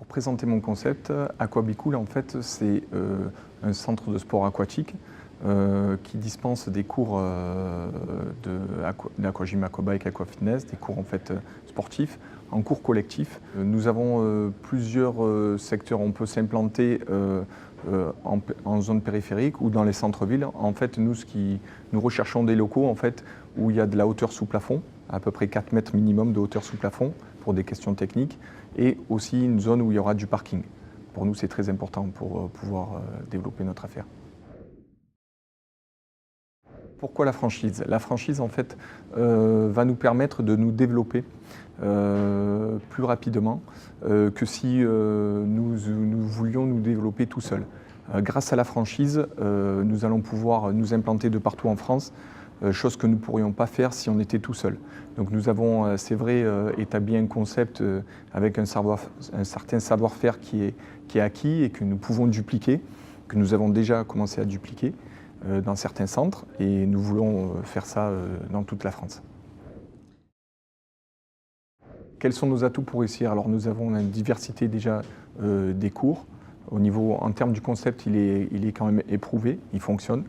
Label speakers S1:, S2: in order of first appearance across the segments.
S1: Pour présenter mon concept, Aquabicool, en fait, c'est un centre de sport aquatique qui dispense des cours d'aquagym, aquabike, aquafitness, des cours en fait sportifs, en cours collectifs. Nous avons plusieurs secteurs. On peut s'implanter en zone périphérique ou dans les centres-villes. En fait, nous recherchons des locaux en fait, où il y a de la hauteur sous plafond, à peu près 4 mètres minimum de hauteur sous plafond pour des questions techniques, et aussi une zone où il y aura du parking. Pour nous, c'est très important pour pouvoir développer notre affaire. Pourquoi la franchise? La franchise, en fait, va nous permettre de nous développer plus rapidement que si nous voulions nous développer tout seuls. Grâce à la franchise, nous allons pouvoir nous implanter de partout en France, chose que nous ne pourrions pas faire si on était tout seul. Donc nous avons, c'est vrai, établi un concept avec un certain savoir-faire qui est acquis et que nous pouvons dupliquer, que nous avons déjà commencé à dupliquer dans certains centres, et nous voulons faire ça dans toute la France. Quels sont nos atouts pour réussir? Alors nous avons une diversité déjà des cours. En termes du concept, il est quand même éprouvé, il fonctionne.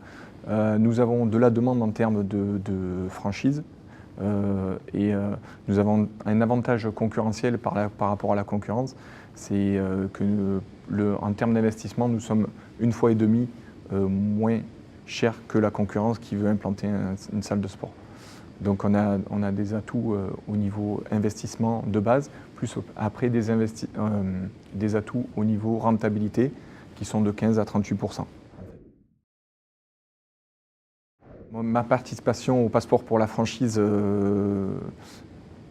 S1: Nous avons de la demande en termes de franchise et nous avons un avantage concurrentiel par rapport à la concurrence, c'est en termes d'investissement, nous sommes 1,5 fois moins cher que la concurrence qui veut implanter une salle de sport. Donc on a des atouts au niveau investissement de base, plus après des atouts au niveau rentabilité qui sont de 15 à 38%. Ma participation au passeport pour la franchise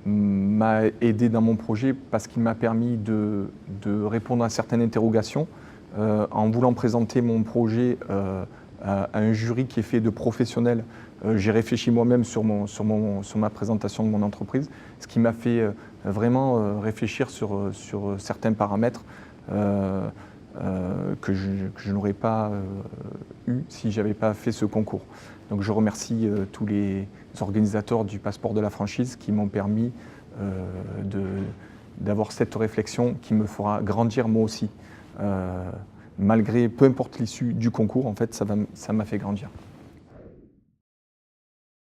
S1: m'a aidé dans mon projet parce qu'il m'a permis de répondre à certaines interrogations en voulant présenter mon projet à un jury qui est fait de professionnels. J'ai réfléchi moi-même sur ma présentation de mon entreprise, ce qui m'a fait vraiment réfléchir sur certains paramètres que je n'aurais pas eu si je n'avais pas fait ce concours. Donc je remercie tous les organisateurs du passeport de la franchise qui m'ont permis d'avoir cette réflexion qui me fera grandir moi aussi. Malgré, peu importe l'issue du concours, en fait, ça m'a fait grandir.